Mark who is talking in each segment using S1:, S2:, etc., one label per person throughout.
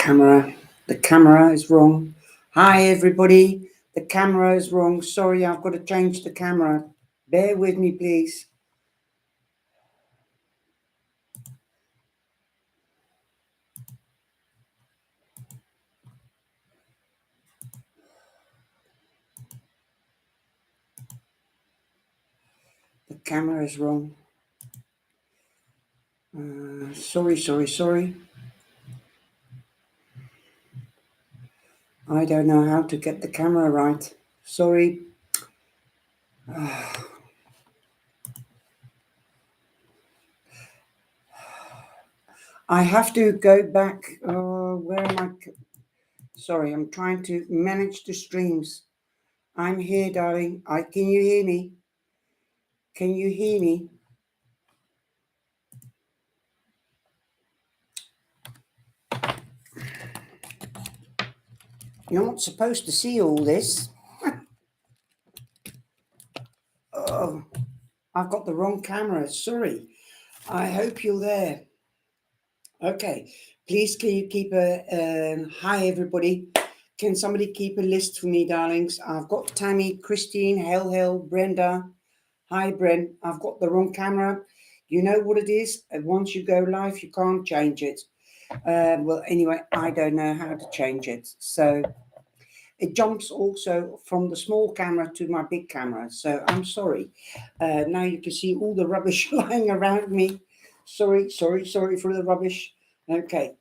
S1: The camera is wrong. Hi, everybody. The camera is wrong. Sorry, I've got to change the camera. Bear with me, please. The camera is wrong. Sorry. I don't know how to get the camera right. Sorry. I have to go back. Where am I? Sorry, I'm trying to manage the streams. I'm here, darling. Can you hear me? Can you hear me? You're not supposed to see all this. Oh, I've got the wrong camera. Sorry. I hope you're there. Okay. Please, can you keep a... hi, everybody. Can somebody keep a list for me, darlings? I've got Tammy, Christine, Hel, Brenda. Hi, Bren. I've got the wrong camera. You know what it is? Once you go live, you can't change it. Well, anyway, I don't know how to change it. So... it jumps also from the small camera to my big camera. So I'm sorry. Now you can see all the rubbish lying around me. Sorry for the rubbish. Okay.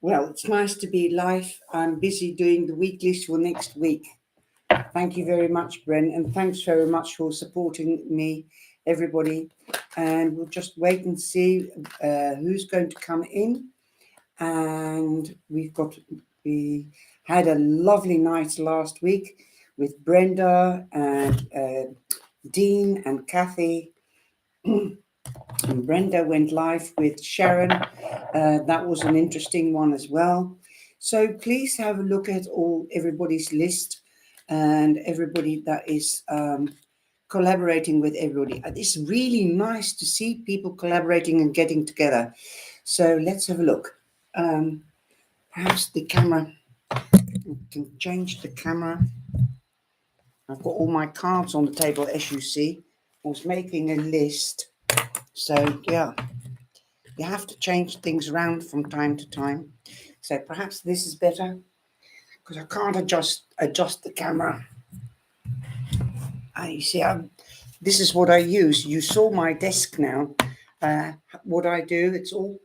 S1: Well, it's nice to be live. I'm busy doing the weeklies for next week. Thank you very much, Bren. And thanks very much for supporting me, everybody. And we'll just wait and see who's going to come in. And we had a lovely night last week with Brenda and Dean and Kathy. And Brenda went live with Sharon. That was an interesting one as well. So please have a look at everybody's list and everybody that is collaborating with everybody. It's really nice to see people collaborating and getting together. So let's have a look. Perhaps the camera... I can change the camera. I've got all my cards on the table, as you see. I was making a list. So, yeah, you have to change things around from time to time. So perhaps this is better because I can't adjust the camera. You see, this is what I use. You saw my desk now. What I do, it's all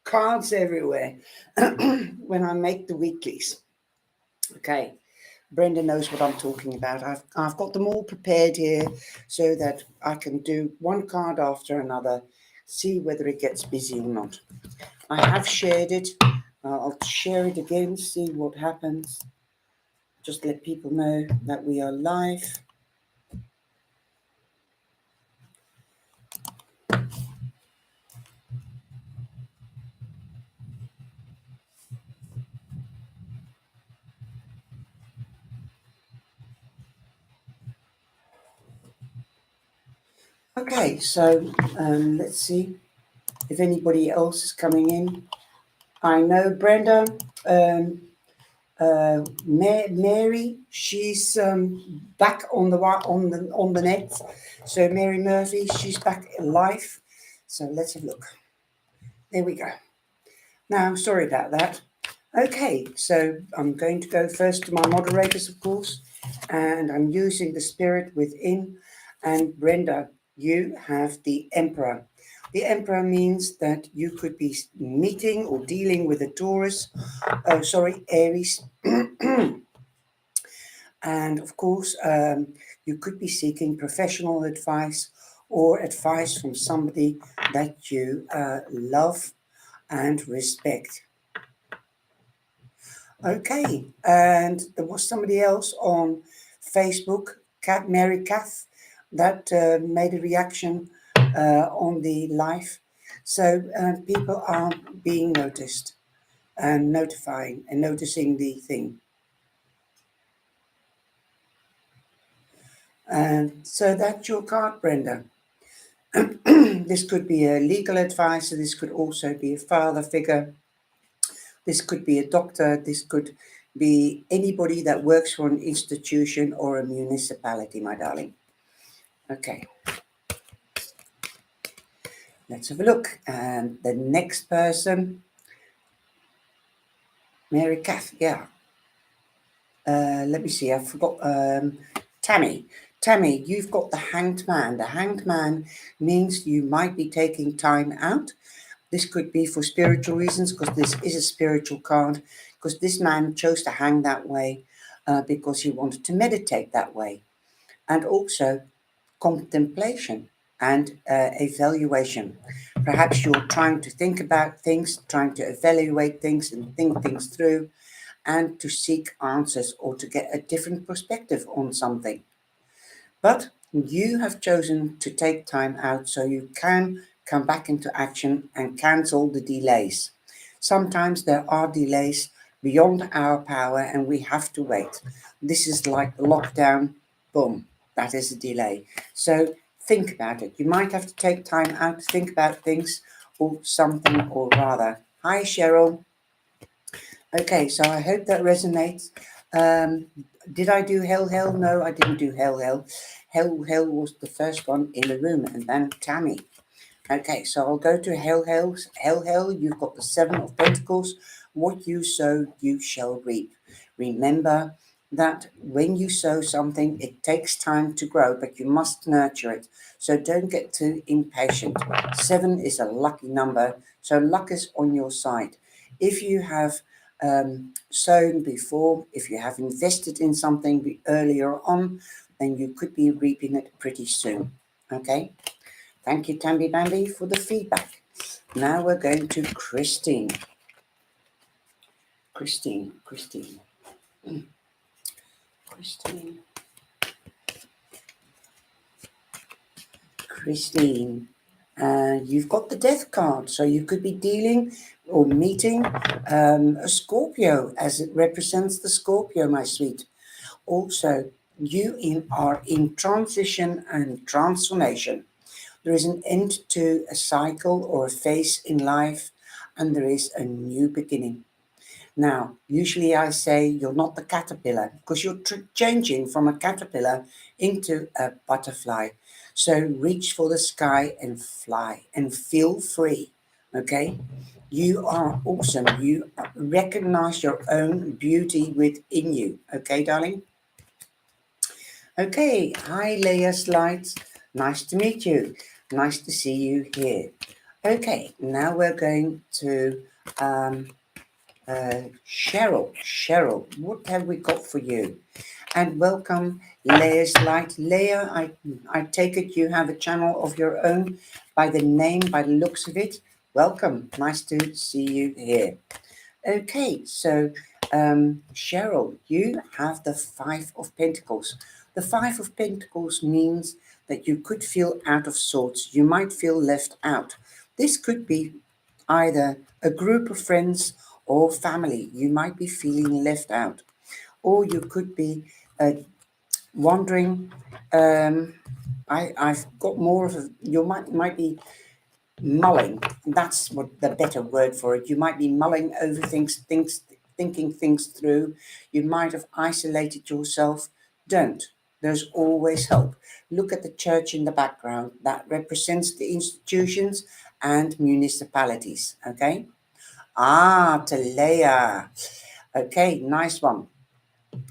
S1: cards everywhere when I make the weeklies. Okay. Brenda knows what I'm talking about. I've got them all prepared here so that I can do one card after another, see whether it gets busy or not. I have shared it. I'll share it again, see what happens. Just let people know that we are live. Okay, so let's see if anybody else is coming in. I know Brenda, Mary, she's back on the net. So Mary Murphy, she's back live. So let's have a look. There we go. Now, sorry about that. Okay, so I'm going to go first to my moderators, of course, and I'm using the spirit within. And Brenda, you have the Emperor. The Emperor means that you could be meeting or dealing with a Taurus, Aries. And of course, you could be seeking professional advice or advice from somebody that you love and respect. Okay, and there was somebody else on Facebook, Mary Kath, that made a reaction on the live. So people are being noticed and noticing the thing. And so that's your card, Brenda. This could be a legal advisor. This could also be a father figure This could be a doctor. This could be anybody that works for an institution or a municipality, my darling. Okay. Let's have a look. And the next person, Mary Kath. Yeah. Let me see. I forgot. Tammy. Tammy, you've got the Hanged Man. The Hanged Man means you might be taking time out. This could be for spiritual reasons, because this is a spiritual card, because this man chose to hang that way because he wanted to meditate that way. And also contemplation and evaluation. Perhaps you're trying to think about things, trying to evaluate things and think things through, and to seek answers or to get a different perspective on something. But you have chosen to take time out so you can come back into action and cancel the delays. Sometimes there are delays beyond our power and we have to wait. This is like lockdown, boom, that is a delay. So think about it. You might have to take time out to think about things or something or rather. Hi, Cheryl. Okay, so I hope that resonates. Did I do Hell Hell? No, I didn't do Hell Hell. Hell Hell was the first one in the room, and then Tammy. Okay, so I'll go to Hell Hell. Hell Hell, you've got the Seven of Pentacles. What you sow, you shall reap. Remember that when you sow something, it takes time to grow, but you must nurture it. So don't get too impatient. 7 is a lucky number, so luck is on your side. If you have sown before, if you have invested in something earlier on, then you could be reaping it pretty soon. Okay? Thank you, Tamby Bambi, for the feedback. Now we're going to Christine. Christine. You've got the Death card, so you could be dealing or meeting a Scorpio, as it represents the Scorpio, my sweet. Also, you are in transition and transformation. There is an end to a cycle or a phase in life, and there is a new beginning. Now, usually I say you're not the caterpillar, because you're changing from a caterpillar into a butterfly. So reach for the sky and fly and feel free. Okay? You are awesome. You recognize your own beauty within you. Okay, darling? Okay. Hi, Leah Slides. Nice to meet you. Nice to see you here. Okay, now we're going to Cheryl. Cheryl, what have we got for you? And welcome, Leah's Light. Leah, I take it you have a channel of your own by the name, by the looks of it. Welcome. Nice to see you here. Okay, so Cheryl, you have the Five of Pentacles. The Five of Pentacles means that you could feel out of sorts. You might feel left out. This could be either a group of friends or family. You might be feeling left out. Or you could be wondering, I've got more of a, you might be mulling. That's what the better word for it. You might be mulling over things, thinking things through. You might have isolated yourself. Don't. There's always help. Look at the church in the background. That represents the institutions and municipalities. Okay. Talea. Okay, nice one.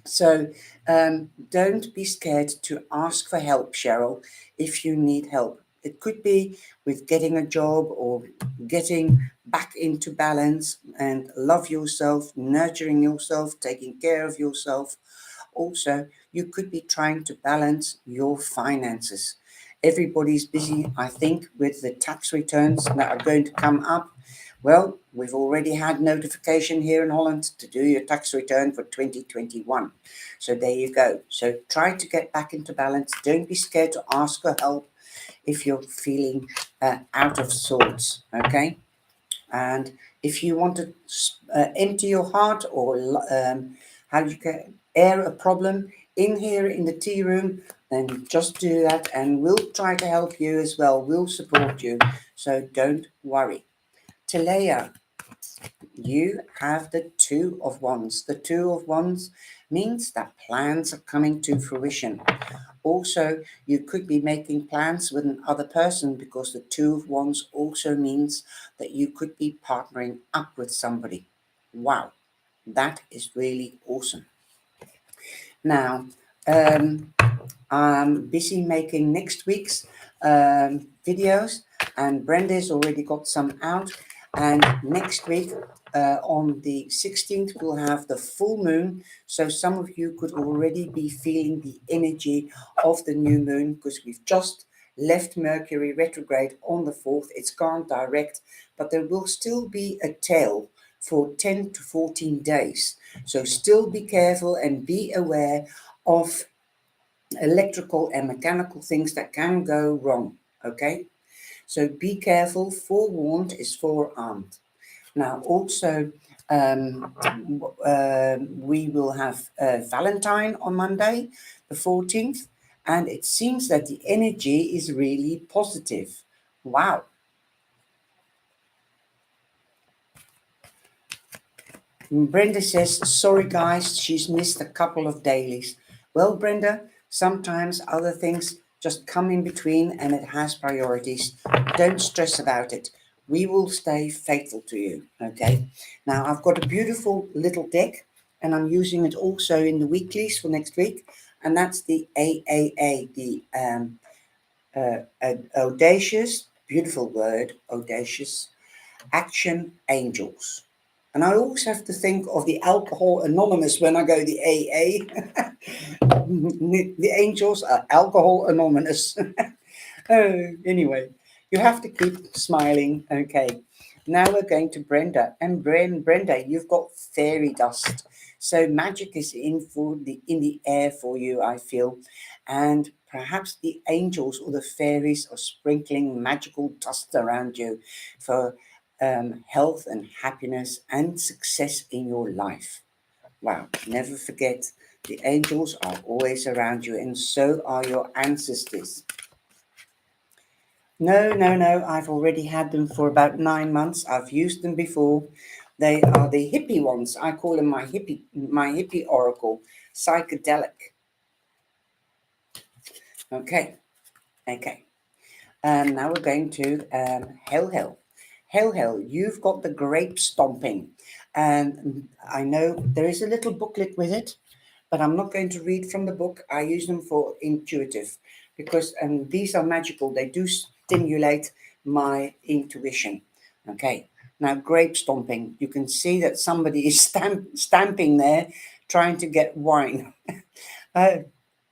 S1: So don't be scared to ask for help, Cheryl, if you need help. It could be with getting a job or getting back into balance and love yourself, nurturing yourself, taking care of yourself. Also, you could be trying to balance your finances. Everybody's busy, I think, with the tax returns that are going to come up. Well, we've already had notification here in Holland to do your tax return for 2021. So there you go. So try to get back into balance. Don't be scared to ask for help if you're feeling out of sorts, okay? And if you want to empty your heart or how you can air a problem in here in the tea room, then just do that and we'll try to help you as well. We'll support you. So don't worry. Talea, you have the Two of Wands. The Two of Wands means that plans are coming to fruition. Also, you could be making plans with another person, because the Two of Wands also means that you could be partnering up with somebody. Wow, that is really awesome. Now, I'm busy making next week's videos, and Brenda's already got some out. And next week, on the 16th, we'll have the full moon. So some of you could already be feeling the energy of the new moon, because we've just left Mercury retrograde on the 4th. It's gone direct, but there will still be a tail for 10 to 14 days. So still be careful and be aware of electrical and mechanical things that can go wrong. Okay, so be careful. Forewarned is forearmed. Now also, we will have Valentine on Monday the 14th, and it seems that the energy is really positive. Wow. Brenda says, sorry guys, she's missed a couple of dailies. Well, Brenda, sometimes other things just come in between and it has priorities. Don't stress about it. We will stay faithful to you, okay? Now, I've got a beautiful little deck, and I'm using it also in the weeklies for next week, and that's the AAA, the Audacious, beautiful word, Audacious Action Angels. And I always have to think of the Alcohol Anonymous when I go the AA. The angels are Alcohol Anonymous. Oh, anyway, you have to keep smiling. Okay, now we're going to Brenda. And Brenda, you've got fairy dust. So magic is in the air for you, I feel. And perhaps the angels or the fairies are sprinkling magical dust around you for health and happiness and success in your life. Wow, never forget, the angels are always around you, and so are your ancestors. No, I've already had them for about 9 months. I've used them before. They are the hippie ones. I call them my hippie oracle, psychedelic. Okay. Now we're going to Hell. Hell, you've got the grape stomping. And I know there is a little booklet with it, but I'm not going to read from the book. I use them for intuitive, because these are magical. They do stimulate my intuition. Okay. Now, grape stomping. You can see that somebody is stamping there, trying to get wine. uh,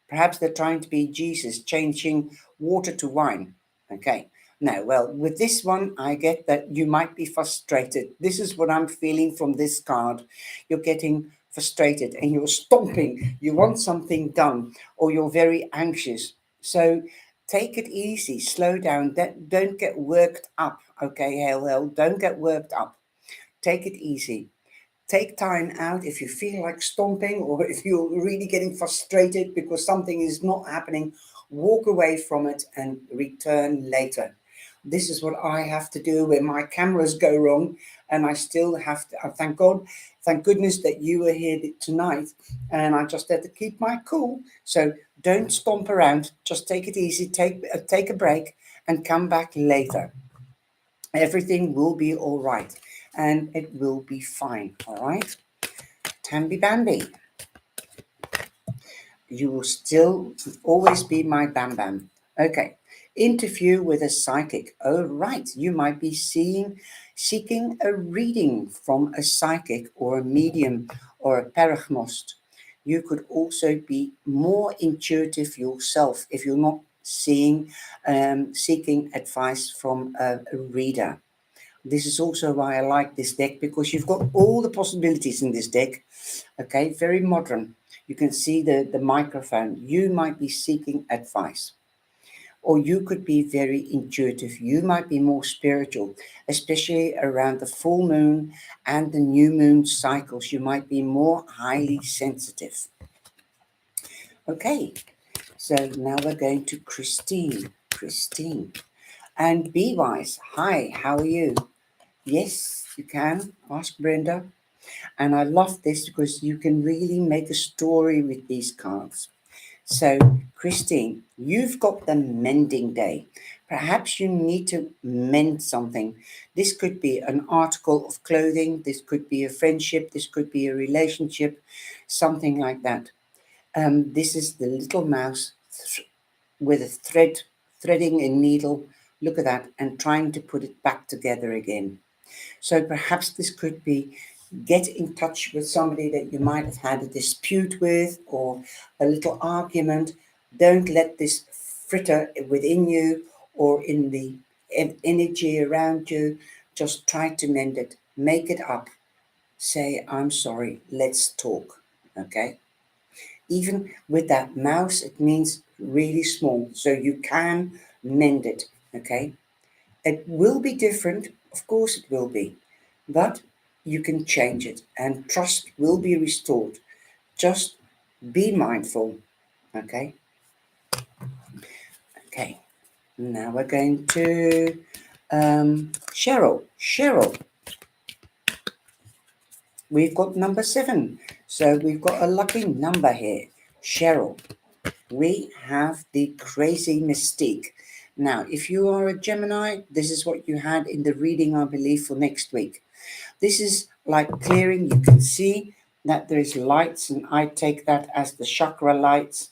S1: Perhaps they're trying to be Jesus, changing water to wine. Okay. Now, well, with this one, I get that you might be frustrated. This is what I'm feeling from this card. You're getting frustrated and you're stomping. You want something done, or you're very anxious. So take it easy, slow down. Don't get worked up. Okay, hell, don't get worked up. Take it easy. Take time out if you feel like stomping, or if you're really getting frustrated because something is not happening. Walk away from it and return later. This is what I have to do when my cameras go wrong, and I still have to. Thank goodness that you were here tonight, and I just had to keep my cool. So don't stomp around. Just take it easy. Take a break and come back later. Everything will be all right, and it will be fine. All right. Tamby Bambi, you will still always be my Bam Bam. Okay. Interview with a psychic. Oh, right. You might be seeking a reading from a psychic or a medium or a paragnost. You could also be more intuitive yourself if you're not seeking advice from a reader. This is also why I like this deck, because you've got all the possibilities in this deck. Okay, very modern. You can see the microphone. You might be seeking advice, or you could be very intuitive. You might be more spiritual, especially around the full moon and the new moon cycles. You might be more highly sensitive. Okay, so now we're going to Christine. And Be Wise. Hi, how are you? Yes, You can ask Brenda. And I love this because you can really make a story with these cards. So, Christine, you've got the mending day. Perhaps you need to mend something. This could be an article of clothing, this could be a friendship, this could be a relationship, something like that. This is the little mouse with a threading a needle. Look at that, and trying to put it back together again. So perhaps this could be get in touch with somebody that you might have had a dispute with or a little argument. Don't let this fritter within you or in the energy around you. Just try to mend it. Make it up. Say, I'm sorry. Let's talk. Okay. Even with that mouse, it means really small. So you can mend it. Okay. It will be different, of course it will be, but you can change it and trust will be restored. Just be mindful, okay? Okay, now we're going to Cheryl. Cheryl, we've got number 7, so we've got a lucky number here. Cheryl, we have the crazy mystique. Now, if you are a Gemini, this is what you had in the reading, I believe, for next week. This is like clearing. You can see that there is lights, and I take that as the chakra lights.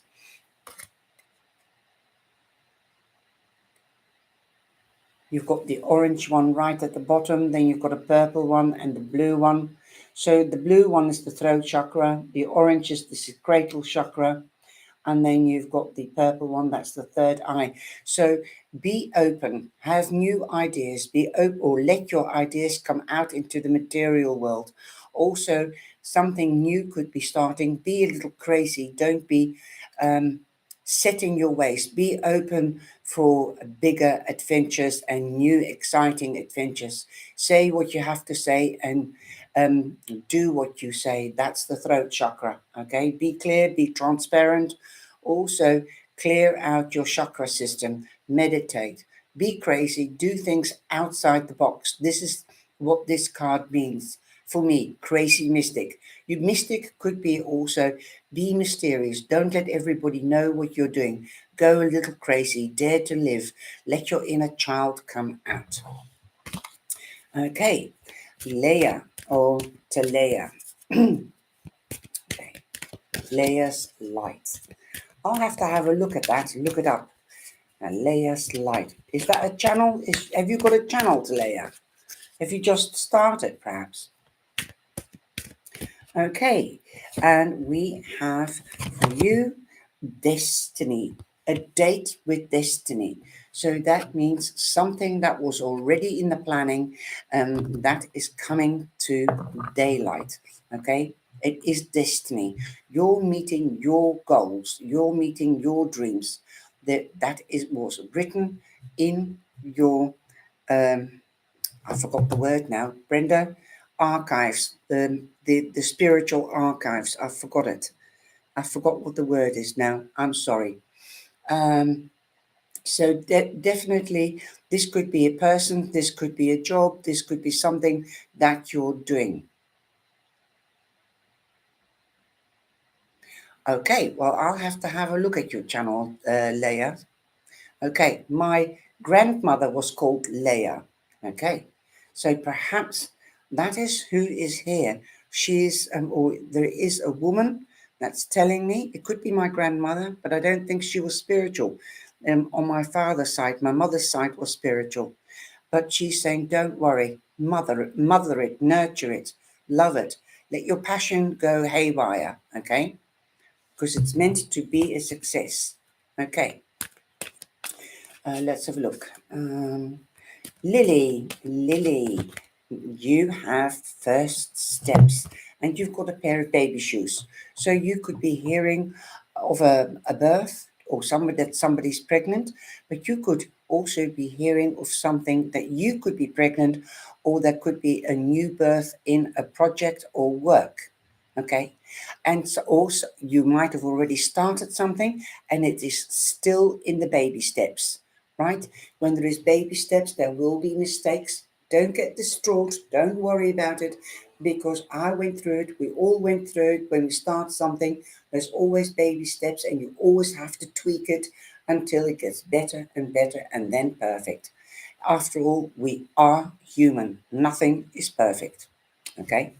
S1: You've got the orange one right at the bottom, then you've got a purple one and the blue one. So the blue one is the throat chakra, the orange is the sacral chakra, and then you've got the purple one, that's the third eye. So be open, have new ideas, be open, or let your ideas come out into the material world. Also, something new could be starting. Be a little crazy, don't be set in your ways. Be open for bigger adventures and new exciting adventures. Say what you have to say and do what you say. That's the throat chakra. Okay, be clear, be transparent. Also, clear out your chakra system, meditate, be crazy, do things outside the box. This is what this card means for me, crazy mystic. You mystic could be also be mysterious. Don't let everybody know what you're doing. Go a little crazy, dare to live. Let your inner child come out. Okay, Leah or Talea. Okay, Leah's light. I'll have to have a look at that, look it up. Leia's light. Is that a channel? Have you got a channel to Leia? Have you just started, perhaps? Okay, and we have for you destiny, a date with destiny. So that means something that was already in the planning that is coming to daylight. Okay, it is destiny. You're meeting your goals, you're meeting your dreams. That was written in your I forgot the word now, Brenda, archives, the spiritual archives. I forgot it. I forgot what the word is now. I'm sorry. So definitely, this could be a person, this could be a job, this could be something that you're doing. Okay, well, I'll have to have a look at your channel, Leah. Okay, my grandmother was called Leah. Okay, so perhaps that is who is here. She's, or there is a woman that's telling me, it could be my grandmother, but I don't think she was spiritual. On my father's side, my mother's side was spiritual. But she's saying, don't worry, mother it, nurture it, love it. Let your passion go haywire, okay? Because it's meant to be a success. Okay. Let's have a look. Lily, you have first steps and you've got a pair of baby shoes. So you could be hearing of a birth or somebody's pregnant, but you could also be hearing of something that you could be pregnant, or there could be a new birth in a project or work. Okay. And so also you might have already started something and it is still in the baby steps, right? When there is baby steps, there will be mistakes. Don't get distraught. Don't worry about it, because I went through it. We all went through it. When we start something, there's always baby steps, and you always have to tweak it until it gets better and better and then perfect. After all, we are human. Nothing is perfect. Okay?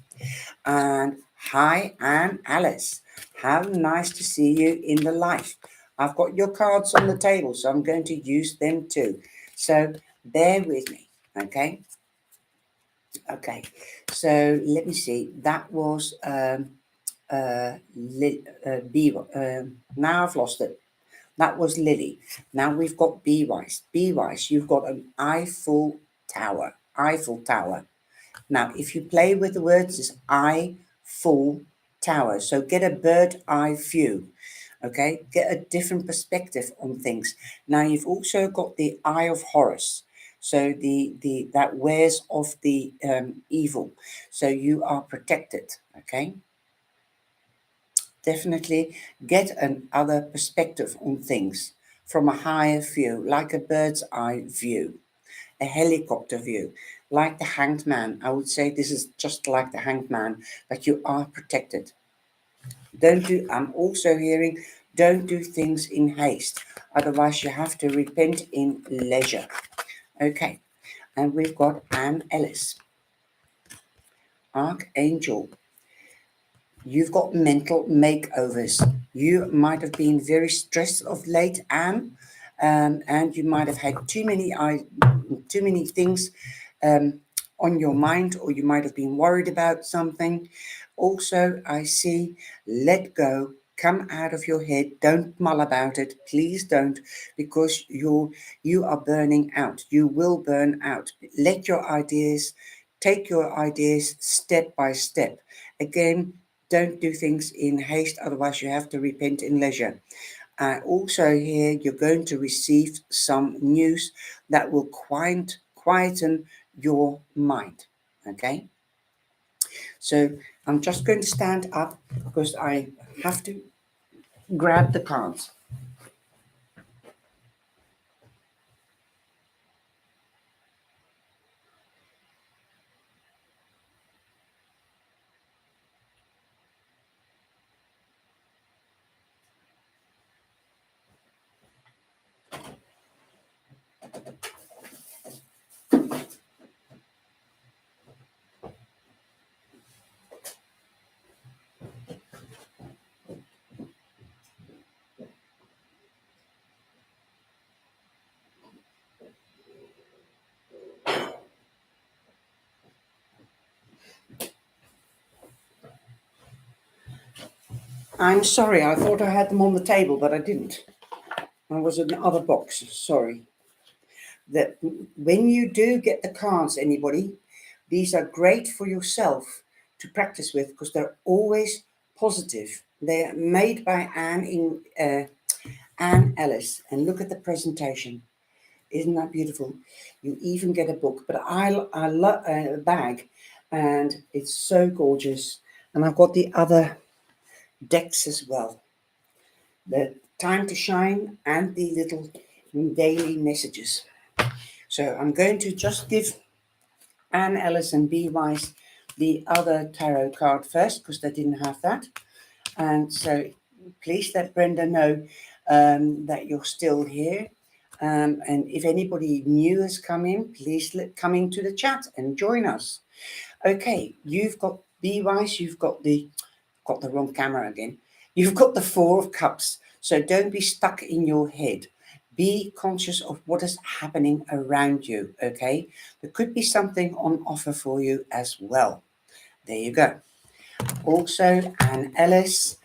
S1: And hi, I'm Alice. How nice to see you in the life. I've got your cards on the table, so I'm going to use them too. So bear with me, okay? Okay, so let me see. That was now I've lost it. That was Lily. Now we've got Be Wise. Be Wise, you've got an Eiffel Tower. Eiffel Tower. Now, if you play with the words, it's eye full tower. So get a bird eye view. Okay, get a different perspective on things. Now you've also got the Eye of Horus. So the that wears off the evil. So you are protected. Okay. Definitely get another perspective on things from a higher view, like a bird's eye view, a helicopter view, like the hanged man. I would say this is just like the hanged man, but you are protected. I'm also hearing, don't do things in haste. Otherwise, you have to repent in leisure. Okay. And we've got Anne Ellis, Archangel. You've got mental makeovers. You might have been very stressed of late, Anne, and you might have had too many things um, on your mind, or you might have been worried about something. Also, I see, let go, come out of your head. Don't mull about it, please don't, because you are burning out. You will burn out. Let your ideas, take your ideas step by step. Again, don't do things in haste, otherwise you have to repent in leisure. Also here, you're going to receive some news that will quieten your mind. Okay? So I'm just going to stand up because I have to grab the cards. I'm sorry, I thought I had them on the table, but I didn't. I was in the other box, sorry. That when you do get the cards, anybody, these are great for yourself to practice with because they're always positive. They're made by Anne Ellis, and look at the presentation. Isn't that beautiful? You even get a book, but I love a bag, and it's so gorgeous. And I've got the other decks as well. The Time to Shine and the little daily messages. So I'm going to just give Anne Ellis and Be Wise the other tarot card first because they didn't have that. And so please let Brenda know that you're still here. And if anybody new has come in, please come into the chat and join us. Okay, you've got Be Wise, you've got the wrong camera again. You've got the Four of Cups. So don't be stuck in your head. Be conscious of what is happening around you, okay? There could be something on offer for you as well. There you go. Also, Anne Ellis,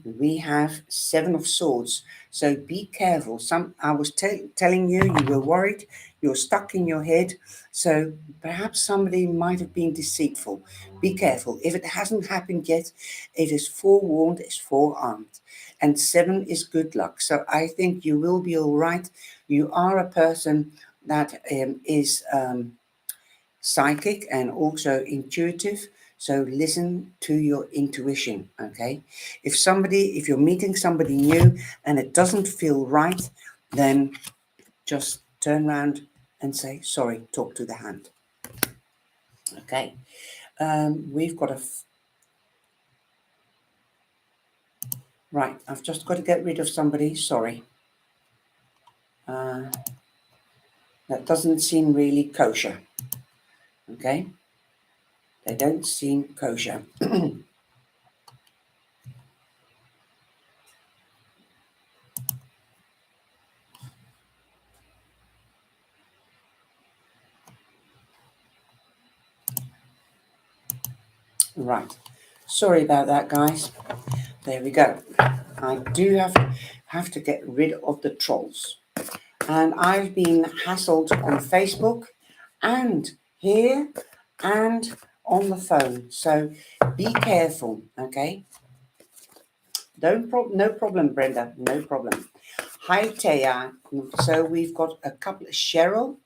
S1: we have Seven of Swords. So be careful. I was telling you, you were worried, you're stuck in your head. So perhaps somebody might have been deceitful. Be careful. If it hasn't happened yet, it is forewarned, it's forearmed. And 7 is good luck. So I think you will be all right. You are a person that is psychic and also intuitive. So listen to your intuition, okay? If you're meeting somebody new and it doesn't feel right, then just turn around and say, sorry, talk to the hand. Okay, we've got right, I've just got to get rid of somebody, sorry. That doesn't seem really kosher. Okay, they don't seem kosher. Right, sorry about that, guys. There we go. I do have to get rid of the trolls. And I've been hassled on Facebook and here and on the phone. So be careful, okay? No problem, Brenda. No problem. Hi, Taya. So we've got a couple of Cheryl.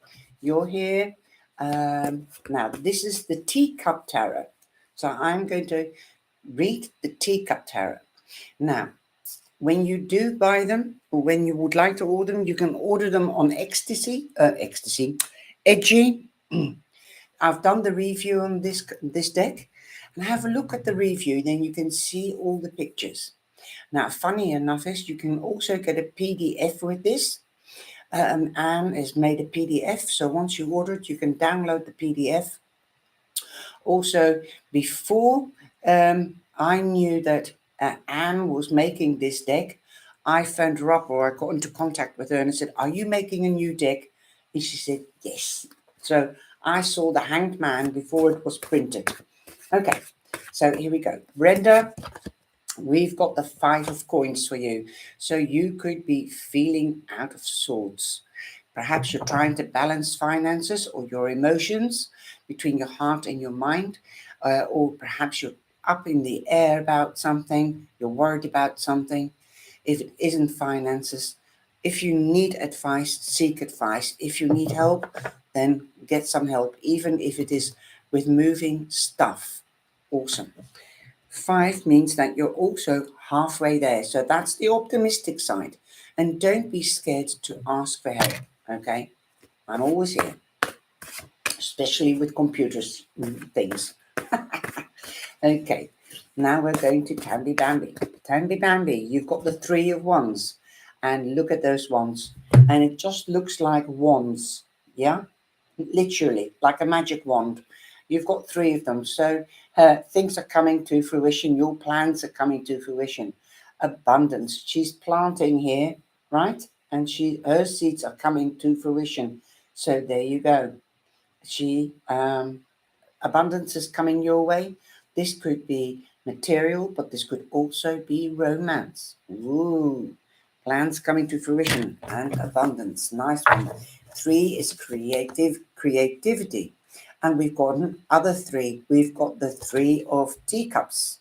S1: You're here. Now, this is the Teacup Tarot. So I'm going to read the Teacup Tarot. Now, when you do buy them, or when you would like to order them, you can order them on Edgy. I've done the review on this deck, and have a look at the review. Then you can see all the pictures. Now, funny enough is you can also get a PDF with this. Anne has made a PDF, so once you order it, you can download the PDF. Also, before I knew that Anne was making this deck, I phoned her up, or I got into contact with her and I said, "Are you making a new deck?" And she said, "Yes." So I saw the Hanged Man before it was printed. Okay, so here we go. Brenda, we've got the 5 of coins for you. So you could be feeling out of sorts. Perhaps you're trying to balance finances or your emotions between your heart and your mind, or perhaps you're up in the air about something, you're worried about something. If it isn't finances, if you need advice, seek advice. If you need help, then get some help, even if it is with moving stuff. Awesome. 5 means that you're also halfway there. So that's the optimistic side. And don't be scared to ask for help, okay? I'm always here, especially with computers things. Okay, now we're going to Candy Bambi. Candy Bambi, you've got the 3 of Wands. And look at those wands. And it just looks like wands, yeah? Literally, like a magic wand. You've got 3 of them. So things are coming to fruition. Your plans are coming to fruition. Abundance. She's planting here, right? And her seeds are coming to fruition. So there you go. Abundance is coming your way. This could be material, but this could also be romance. Ooh, plans coming to fruition and abundance. Nice one. 3 is creativity. And we've got another 3. We've got the 3 of teacups.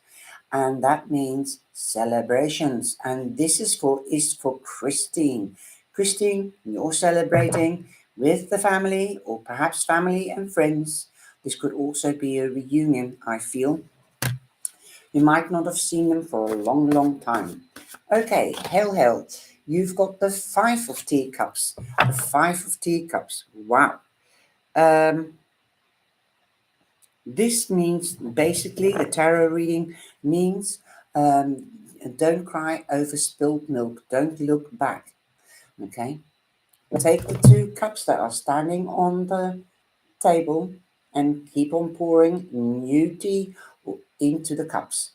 S1: And that means celebrations. And this is for Christine. Christine, you're celebrating with the family, or perhaps family and friends. This could also be a reunion, I feel. You might not have seen them for a long, long time. Okay, hell, you've got the 5 of teacups. The 5 of teacups. Wow. This means basically the tarot reading means don't cry over spilled milk. Don't look back. Okay. Take the 2 cups that are standing on the table and keep on pouring new tea into the cups.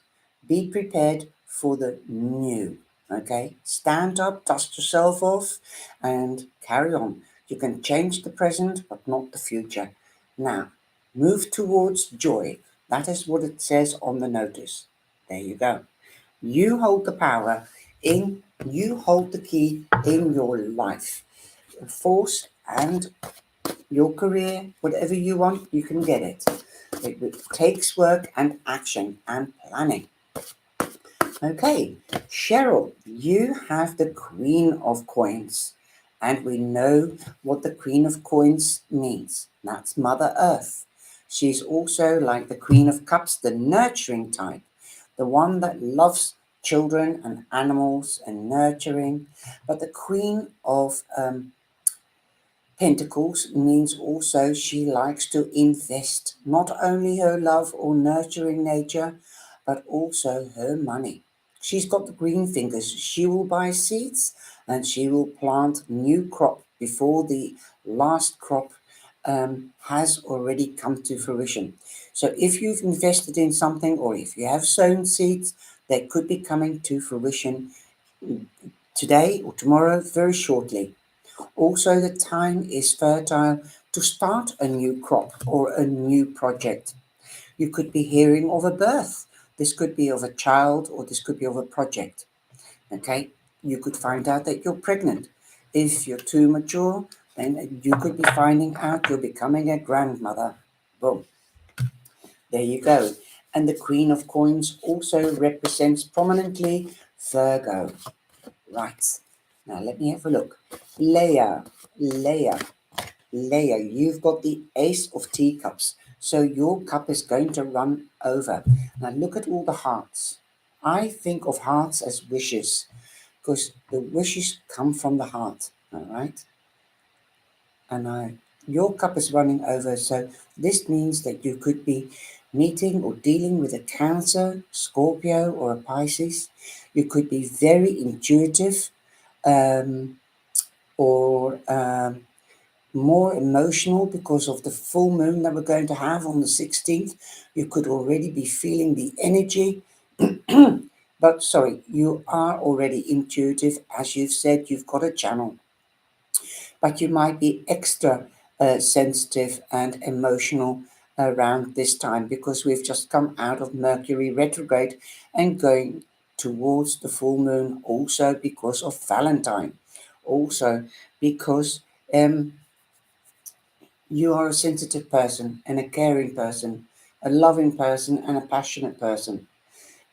S1: Be prepared for the new. Okay. Stand up, dust yourself off, and carry on. You can change the present, but not the future. Now, move towards joy. That is what it says on the notice. There you go. You hold the power you hold the key in your life. Force and your career, whatever you want, you can get it. It takes work and action and planning. Okay, Cheryl, you have the Queen of Coins. And we know what the Queen of Coins means. That's Mother Earth. She's also like the Queen of Cups, the nurturing type, the one that loves children and animals and nurturing. But the Queen of Pentacles means also she likes to invest not only her love or nurturing nature, but also her money. She's got the green fingers. She will buy seeds and she will plant new crop before the last crop has already come to fruition. So if you've invested in something or if you have sown seeds, they could be coming to fruition today or tomorrow, very shortly. Also, the time is fertile to start a new crop or a new project. You could be hearing of a birth. This could be of a child or this could be of a project. Okay, you could find out that you're pregnant. If you're too mature, then you could be finding out you're becoming a grandmother. Boom, there you go. And the Queen of Coins also represents prominently Virgo. Right, now let me have a look. Leia, Leia, Leia, you've got the Ace of Teacups. So your cup is going to run over. Now look at all the hearts. I think of hearts as wishes because the wishes come from the heart, all right? And your cup is running over. So this means that you could be meeting or dealing with a Cancer, Scorpio, or a Pisces. You could be very intuitive um, or more emotional because of the full moon that we're going to have on the 16th. You could already be feeling the energy. But sorry, you are already intuitive. As you've said, you've got a channel. But you might be extra sensitive and emotional around this time because we've just come out of Mercury retrograde and going towards the full moon, also because of Valentine, also because you are a sensitive person and a caring person, a loving person and a passionate person.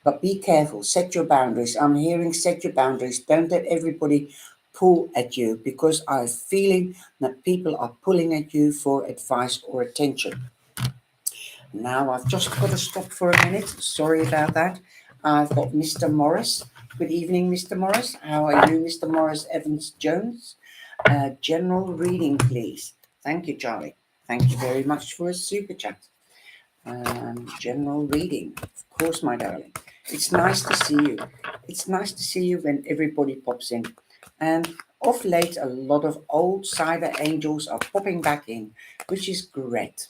S1: But be careful, set your boundaries. I'm hearing set your boundaries. Don't let everybody pull at you because I'm feeling that people are pulling at you for advice or attention. Now I've just got to stop for a minute. Sorry about that. I've got Mr. Morris. Good evening, Mr. Morris. How are you, Mr. Morris Evans Jones? General reading, please. Thank you, Charlie. Thank you very much for a super chat. General reading, of course, my darling. It's nice to see you. It's nice to see you when everybody pops in. And of late, a lot of old cyber angels are popping back in, which is great.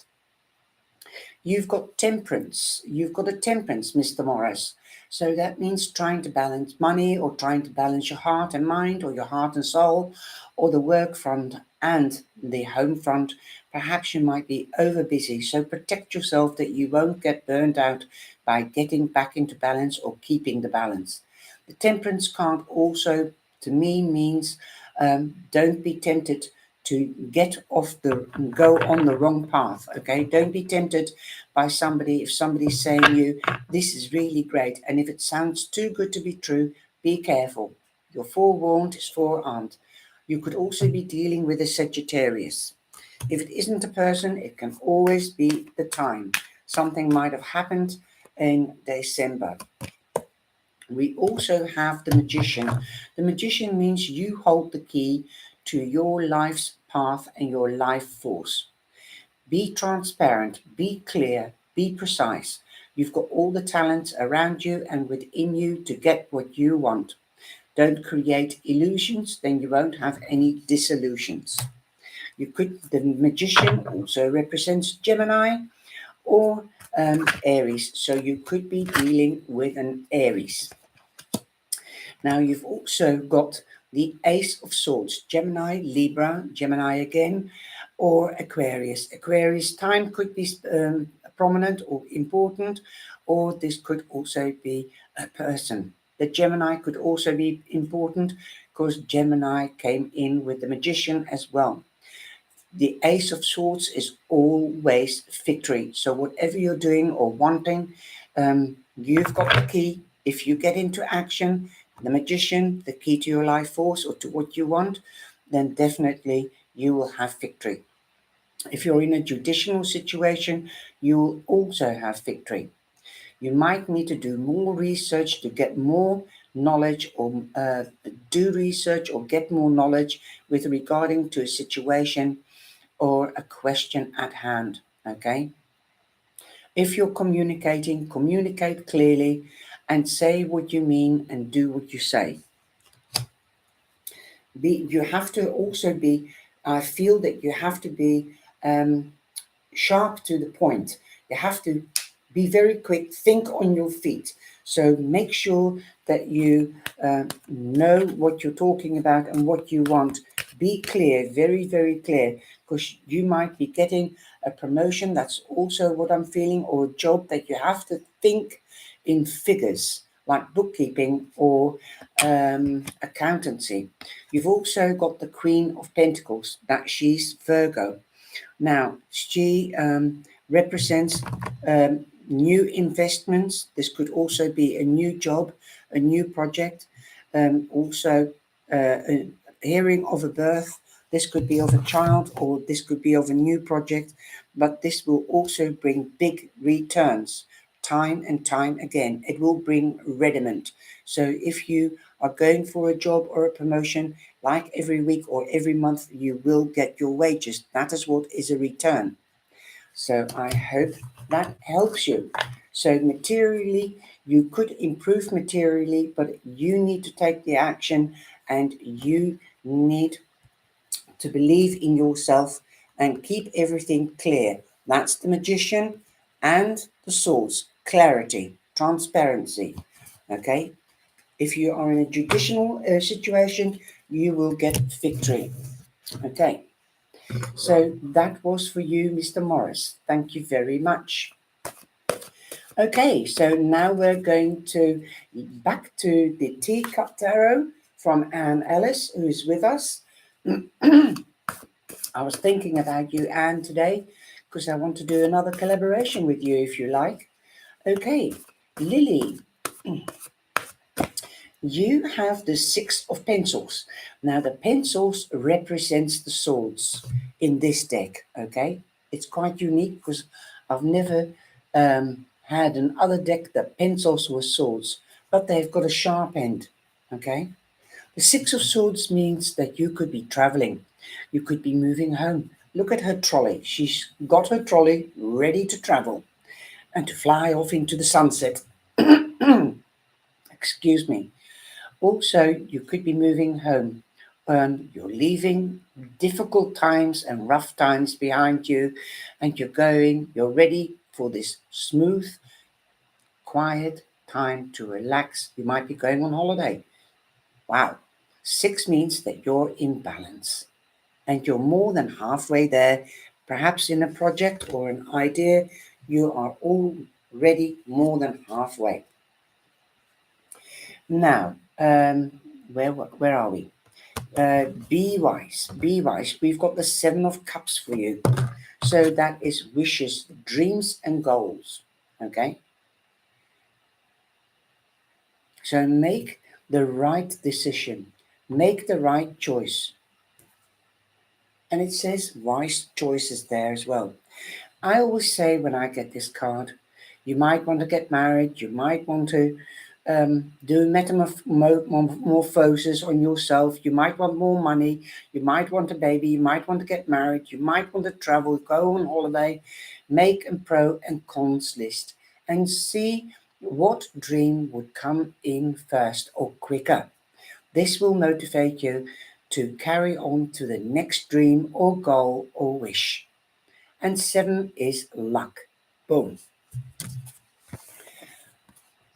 S1: You've got temperance. You've got a temperance, Mr. Morris. So that means trying to balance money or trying to balance your heart and mind or your heart and soul or the work front and the home front. Perhaps you might be over busy. So protect yourself that you won't get burned out by getting back into balance or keeping the balance. The temperance card also to me means don't be tempted to go on the wrong path. Okay, don't be tempted by somebody. If somebody's saying you this is really great, and if it sounds too good to be true, be careful. You're forewarned is forearmed. You could also be dealing with a Sagittarius. If it isn't a person, it can always be the time. Something might have happened in December. We also have the Magician. The Magician means you hold the key to your life's path and your life force. Be transparent, be clear, be precise. You've got all the talents around you and within you to get what you want. Don't create illusions, then you won't have any disillusions. The Magician also represents Gemini or Aries, so you could be dealing with an Aries. Now you've also got the Ace of Swords, Gemini, Libra, Gemini again, or Aquarius. Aquarius time could be prominent or important, or this could also be a person. The Gemini could also be important because Gemini came in with the Magician as well. The Ace of Swords is always victory. So whatever you're doing or wanting, you've got the key. If you get into action, the Magician, the key to your life force or to what you want, then definitely you will have victory. If you're in a judicial situation, you will also have victory. You might need to do more research to get more knowledge or do research or get more knowledge with regarding to a situation or a question at hand, okay? If you're communicating, communicate clearly and say what you mean and do what you say. You have to also be, I feel that you have to be sharp to the point. You have to be very quick, think on your feet. So make sure that you know what you're talking about and what you want. Be clear, very, very clear, because you might be getting a promotion. That's also what I'm feeling, or a job that you have to think in figures, like bookkeeping or accountancy. You've also got the Queen of Pentacles, that she's Virgo. Now, she represents new investments. This could also be a new job, a new project, also a hearing of a birth. This could be of a child, or this could be of a new project, but this will also bring big returns time and time again. It will bring rediment. So if you are going for a job or a promotion, like every week or every month, you will get your wages. That is what is a return. So I hope that helps you. So materially, you could improve materially, but you need to take the action, and you need to believe in yourself and keep everything clear. That's the Magician and the Swords. Clarity, transparency. Okay? If you are in a judicial situation, you will get victory. Okay, so that was for you, Mr. Morris. Thank you very much. Okay, so now we're going to back to the Teacup Tarot from Anne Ellis, who is with us. I was thinking about you, Anne, today, because I want to do another collaboration with you, if you like. Okay, Lily, you have the Six of Pencils. Now, the pencils represents the swords in this deck, okay? It's quite unique because I've never had another deck that pencils were swords, but they've got a sharp end, okay? The Six of Swords means that you could be traveling. You could be moving home. Look at her trolley. She's got her trolley ready to travel and to fly off into the sunset. Excuse me. Also, you could be moving home. You're leaving difficult times and rough times behind you, and you're ready for this smooth, quiet time to relax. You might be going on holiday. Wow. 6 means that you're in balance and you're more than halfway there, perhaps in a project or an idea. You are already more than halfway. Now, where are we? Be wise, be wise. We've got the Seven of Cups for you. So that is wishes, dreams, and goals. Okay. So make the right decision, make the right choice. And it says wise choices there as well. I always say when I get this card, you might want to get married, you might want to do metamorphosis on yourself, you might want more money, you might want a baby, you might want to get married, you might want to travel, go on holiday, make a pro and cons list and see what dream would come in first or quicker. This will motivate you to carry on to the next dream or goal or wish. And 7 is luck. Boom.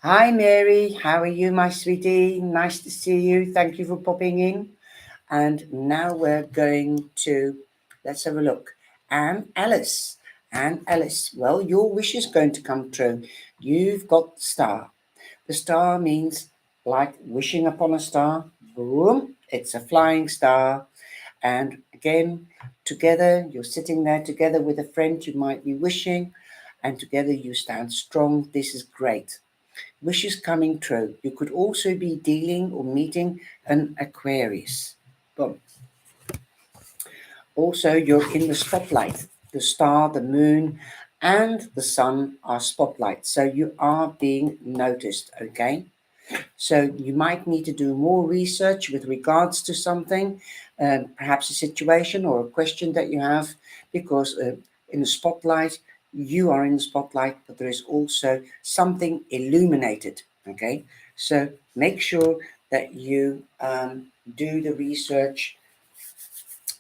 S1: Hi, Mary. How are you, my sweetie? Nice to see you. Thank you for popping in. And now we're going to, let's have a look. Anne Ellis. Anne Ellis. Well, your wish is going to come true. You've got the star. The star means like wishing upon a star. Boom. It's a flying star. And again, together, you're sitting there together with a friend you might be wishing, and together you stand strong. This is great. Wishes coming true. You could also be dealing or meeting an Aquarius. Boom. Also, you're in the spotlight. The star, the moon, and the sun are spotlights. So you are being noticed, okay? So you might need to do more research with regards to something, perhaps a situation or a question that you have, because in the spotlight, you are in the spotlight, but there is also something illuminated. Okay, so make sure that you do the research,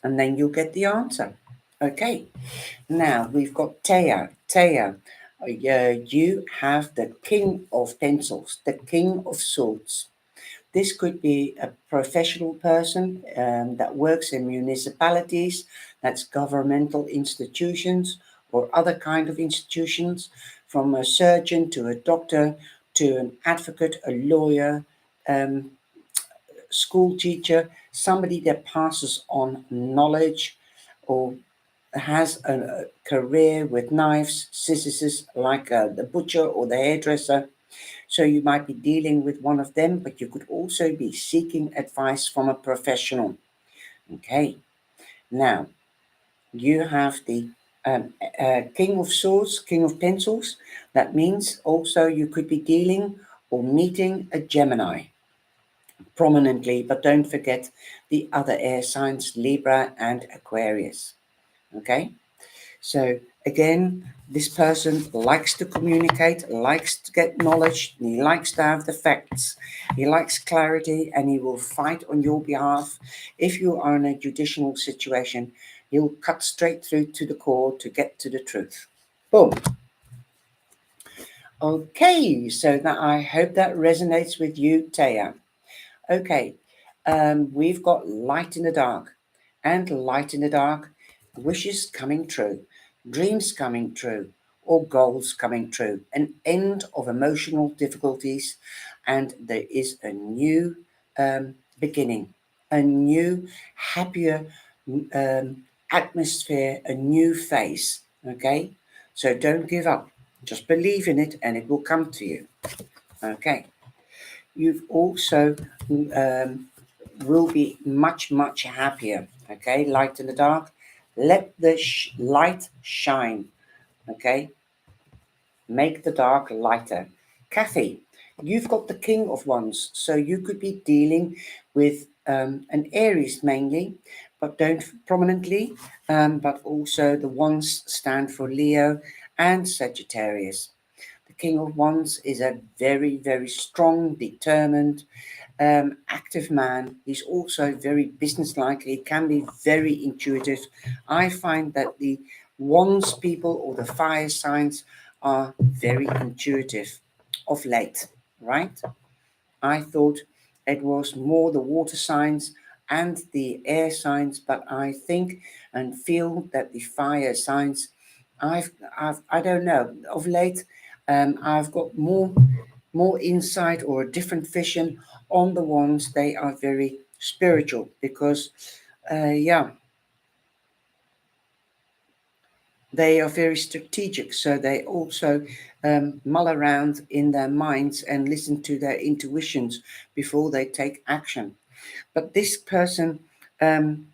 S1: and then you'll get the answer. Okay, now we've got Taya. Taya, you have the King of Pencils, the King of Swords. This could be a professional person that works in municipalities, that's governmental institutions or other kind of institutions, from a surgeon to a doctor to an advocate, a lawyer, um, school teacher, somebody that passes on knowledge or has a career with knives, scissors, like the butcher or the hairdresser. So you might be dealing with one of them, but you could also be seeking advice from a professional. Okay, now you have the King of Swords, King of Pencils. That means also you could be dealing or meeting a Gemini prominently, but don't forget the other air signs, Libra and Aquarius. Okay, so again, this person likes to communicate, likes to get knowledge, and he likes to have the facts. He likes clarity, and he will fight on your behalf. If you are in a judicial situation, he'll cut straight through to the core to get to the truth. Boom. Okay, so that I hope that resonates with you, Taya. Okay, we've got light in the dark, and light in the dark, wishes coming true, dreams coming true, or goals coming true, an end of emotional difficulties, and there is a new beginning, a new, happier atmosphere, a new phase. Okay, so don't give up, just believe in it, and it will come to you. Okay, you've also will be much, much happier. Okay, light in the dark. Let the light shine. Okay, make the dark lighter. Kathy, you've got the King of Wands, so you could be dealing with an Aries mainly, but don't prominently, but also the Wands stand for Leo and Sagittarius. The King of Wands is a very, very strong, determined, active man. He's also very businesslike. He can be very intuitive. I find that the Wands people or the fire signs are very intuitive of late, right? I thought it was more the water signs and the air signs, but I think and feel that the fire signs, I don't know, of late, I've got more insight or a different vision on the ones. They are very spiritual because, yeah, they are very strategic. So they also mull around in their minds and listen to their intuitions before they take action. But this person, um,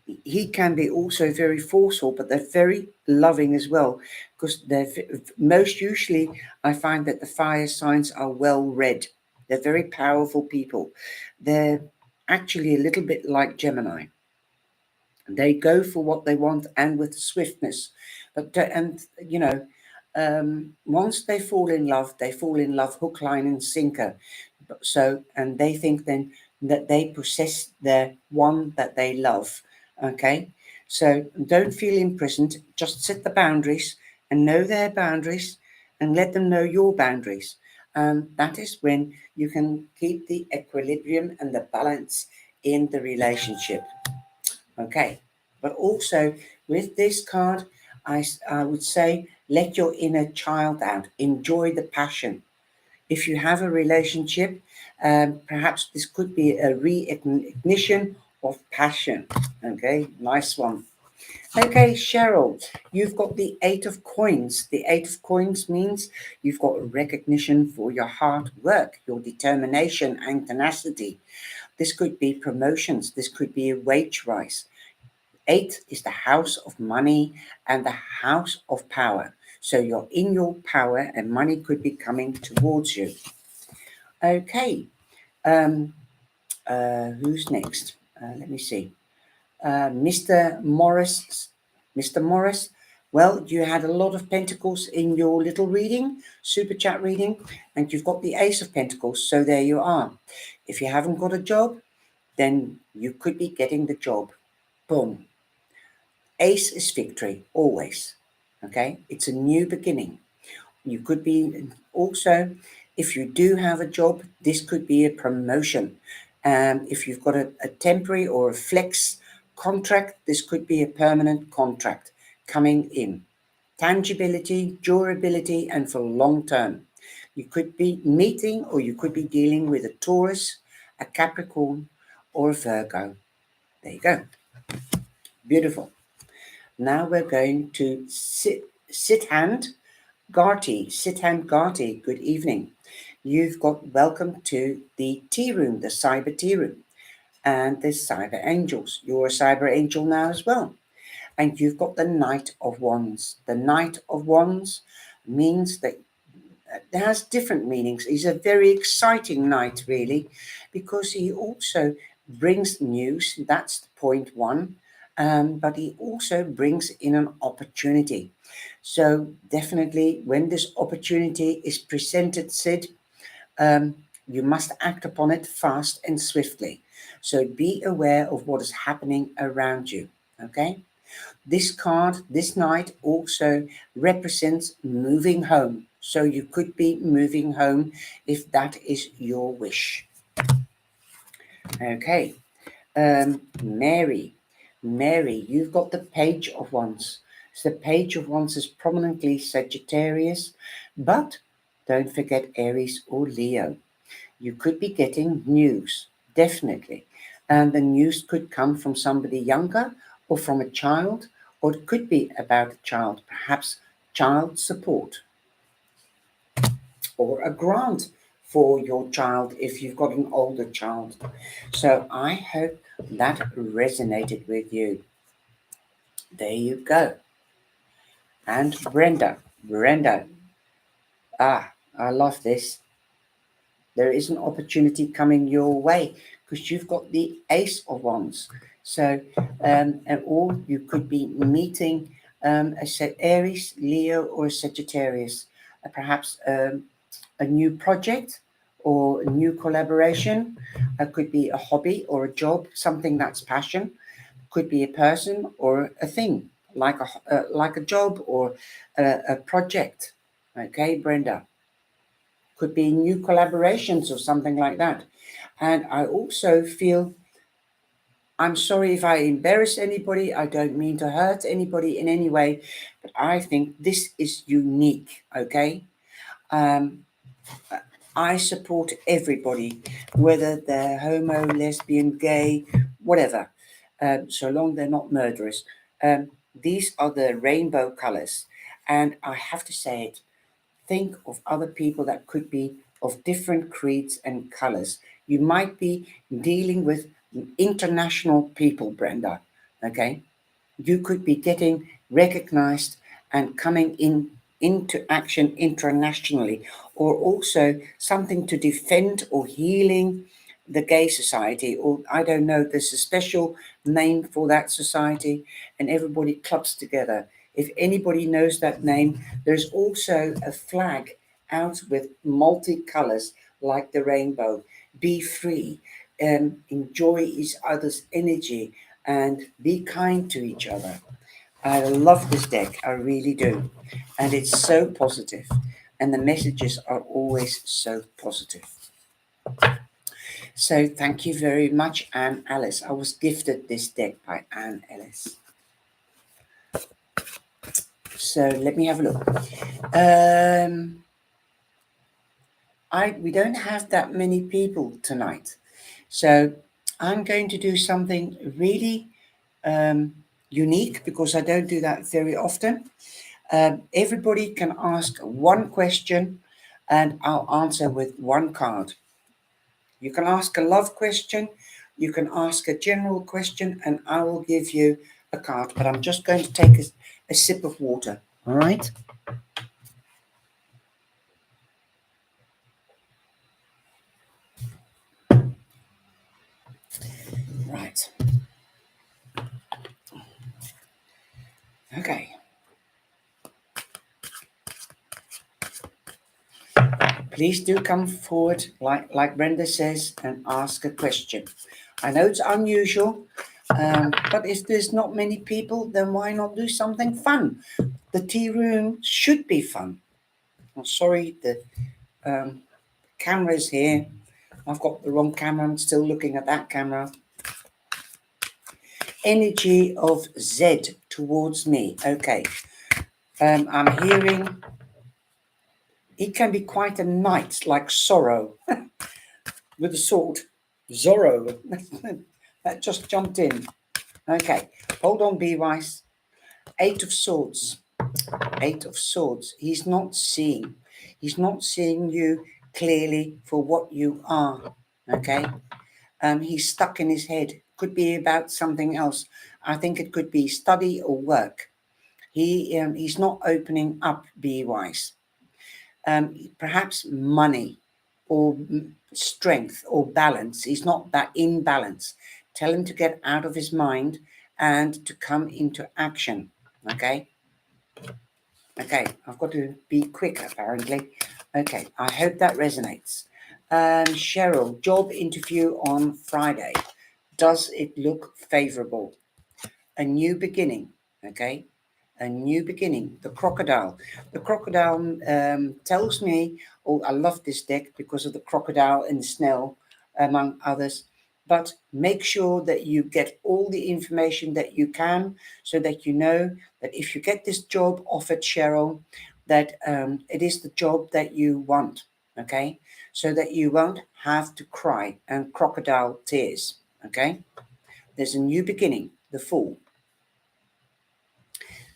S1: he can be also very forceful, but they're very loving as well, because they're most usually I find that the fire signs are well read. They're very powerful people. They're actually a little bit like Gemini. They go for what they want and with swiftness, but and once they fall in love hook, line, and sinker. So, and they think then that they possess the one that they love. Okay, so don't feel imprisoned. Just set the boundaries and know their boundaries, and let them know your boundaries. That is when you can keep the equilibrium and the balance in the relationship. Okay, but also with this card, I would say let your inner child out, enjoy the passion. If you have a relationship, perhaps this could be a reignition of passion. Okay, nice one. Okay, Cheryl, you've got the Eight of Coins. The Eight of Coins means you've got recognition for your hard work, your determination and tenacity. This could be promotions, this could be a wage rise. Eight is the house of money and the house of power. So you're in your power and money could be coming towards you. Okay. Who's next? Let me see. Mr. Morris. Mr. Morris, well, you had a lot of pentacles in your little reading, super chat reading, and you've got the Ace of Pentacles, so there you are. If you haven't got a job, then you could be getting the job. Boom. Ace is victory, always. Okay? It's a new beginning. You could be also, if you do have a job, this could be a promotion. If you've got a temporary or a flex contract, this could be a permanent contract coming in. Tangibility, durability, and for long term. You could be meeting or you could be dealing with a Taurus, a Capricorn, or a Virgo. There you go. Beautiful. Now we're going to Siddhant Garti. Good evening. You've got welcome to the tea room, the cyber tea room, and the cyber angels. You're a cyber angel now as well. And you've got the Knight of Wands. The Knight of Wands means that it has different meanings. He's a very exciting knight, really, because he also brings news. That's point one. But he also brings in an opportunity. So definitely, when this opportunity is presented, Sid, you must act upon it fast and swiftly. So be aware of what is happening around you. Okay. This card, this knight, also represents moving home. So you could be moving home if that is your wish. Okay. Mary, you've got the Page of Wands. So the Page of Wands is prominently Sagittarius, but don't forget Aries or Leo. You could be getting news, definitely. And the news could come from somebody younger or from a child, or it could be about a child, perhaps child support or a grant for your child if you've got an older child. So I hope that resonated with you. There you go. And Brenda, I love this. There is an opportunity coming your way because you've got the Ace of Wands. So, or you could be meeting a Aries, Leo, or a Sagittarius, perhaps a new project or a new collaboration. It could be a hobby or a job, something that's passion. Could be a person or a thing, like a job or a project. Okay, Brenda. Could be new collaborations or something like that. And I also feel, I'm sorry if I embarrass anybody, I don't mean to hurt anybody in any way, but I think this is unique, okay? I support everybody, whether they're homo, lesbian, gay, whatever, so long they're not murderers. These are the rainbow colors. And I have to say it, think of other people that could be of different creeds and colors. You might be dealing with international people, Brenda. Okay, you could be getting recognized and coming into action internationally, or also something to defend or healing the gay society, or I don't know, there's a special name for that society, and everybody clubs together. If anybody knows that name, there's also a flag out with multicolors like the rainbow. Be free, enjoy each other's energy, and be kind to each other. I love this deck, I really do. And it's so positive, and the messages are always so positive. So thank you very much, Anne Ellis. I was gifted this deck by Anne Ellis. So let me have a look. We don't have that many people tonight. So I'm going to do something really unique because I don't do that very often. Everybody can ask one question and I'll answer with one card. You can ask a love question, you can ask a general question, and I will give you a card. But I'm just going to take a sip of water. All right. right. Okay. Please do come forward, like Brenda says, and ask a question. I know it's unusual, but if there's not many people, then why not do something fun? The tea room should be fun. I'm sorry, the camera is here. I've got the wrong camera. I'm still looking at that camera. Energy of Z towards me. Okay. I'm hearing it can be quite a knight, like sorrow, with a sword. Zorro. That just jumped in. Okay. Hold on, Be Wise. 8 of Swords. 8 of Swords. He's not seeing. He's not seeing you clearly for what you are. Okay. He's stuck in his head. Could be about something else. I think it could be study or work. He's not opening up. Be Wise. Perhaps money or strength or balance. He's not that in balance. Tell him to get out of his mind and to come into action. Okay. Okay, I've got to be quick apparently. Okay, I hope that resonates. Cheryl, job interview on Friday. Does it look favorable? A new beginning. Okay, a new beginning. The crocodile. The crocodile tells me, oh, I love this deck because of the crocodile and the snail, among others. But make sure that you get all the information that you can so that you know that if you get this job offered, Cheryl, that it is the job that you want. Okay, so that you won't have to cry and crocodile tears. Okay, there's a new beginning. The Fool.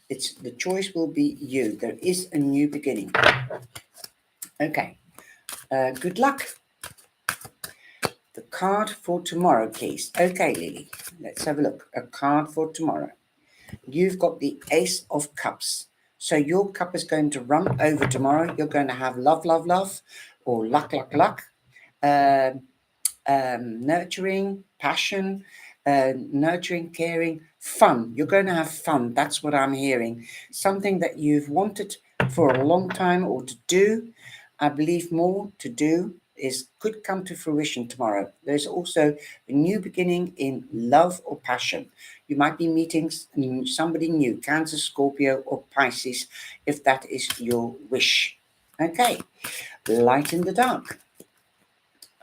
S1: It's the choice will be you. There is a new beginning. Okay. Good luck. The card for tomorrow, please. Okay, Lily. Let's have a look. A card for tomorrow. You've got the Ace of Cups. So your cup is going to run over tomorrow. You're going to have love, love, love, or luck, luck, luck. Nurturing, passion, nurturing, caring, fun. You're going to have fun. That's what I'm hearing. Something that you've wanted for a long time or to do. I believe more to do could come to fruition tomorrow. There's also a new beginning in love or passion. You might be meeting somebody new, Cancer, Scorpio, or Pisces, if that is your wish. Okay, light in the dark.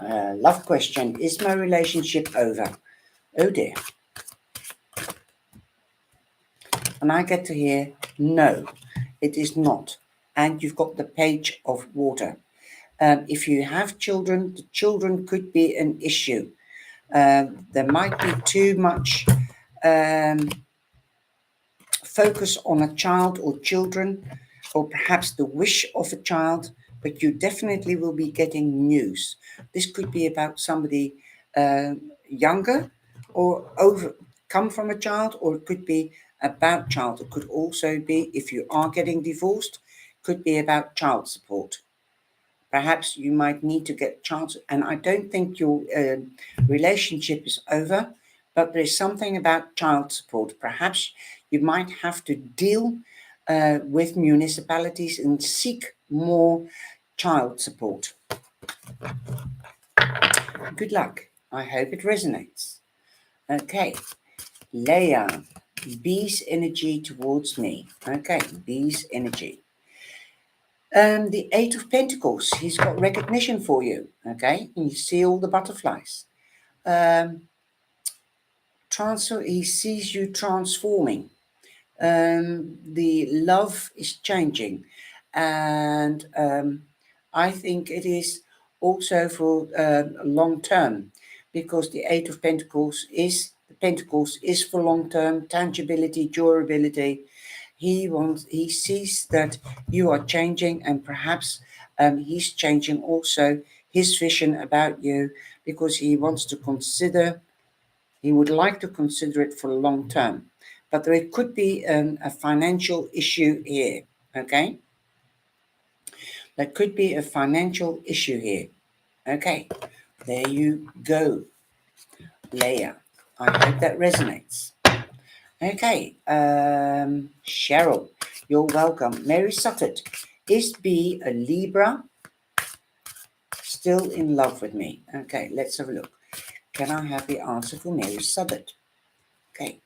S1: Love question. Is my relationship over? Oh dear. And I get to hear, no, it is not. And you've got the Page of Water. If you have children, the children could be an issue. There might be too much focus on a child or children, or perhaps the wish of a child, but you definitely will be getting news. This could be about somebody younger or come from a child, or it could be about child. It could also be, if you are getting divorced, could be about child support. Perhaps you might need to get child, and I don't think your relationship is over, but there's something about child support. Perhaps you might have to deal with municipalities and seek more child support. Good luck. I hope it resonates. Okay, Leia, bee's energy towards me. Okay, bee's energy. The Eight of Pentacles, he's got recognition for you. Okay, and you see all the butterflies. He sees you transforming. The love is changing, and I think it is also for long term, because the Eight of Pentacles is for long term tangibility, durability. He sees that you are changing, and perhaps he's changing also his vision about you, because he would like to consider it for long term. But there could be a financial issue here, okay? There could be a financial issue here. Okay, there you go, Leia. I hope that resonates. Okay, Cheryl, you're welcome. Mary Sutton, is B a Libra? Still in love with me? Okay, let's have a look. Can I have the answer for Mary Sutton? Okay.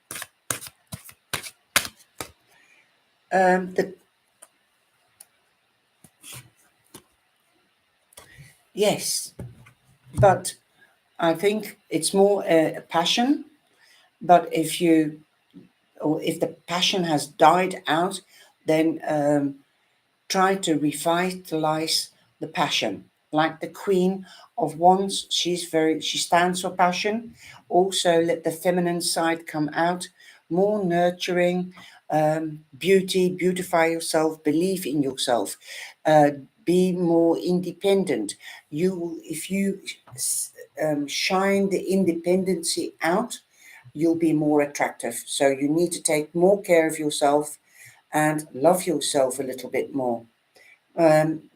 S1: Yes, but I think it's more a passion. But if the passion has died out, then try to revitalize the passion. Like the Queen of Wands, she stands for passion. Also, let the feminine side come out, more nurturing, beautify yourself, believe in yourself, be more independent. If you shine the independency out, you'll be more attractive. So you need to take more care of yourself and love yourself a little bit more.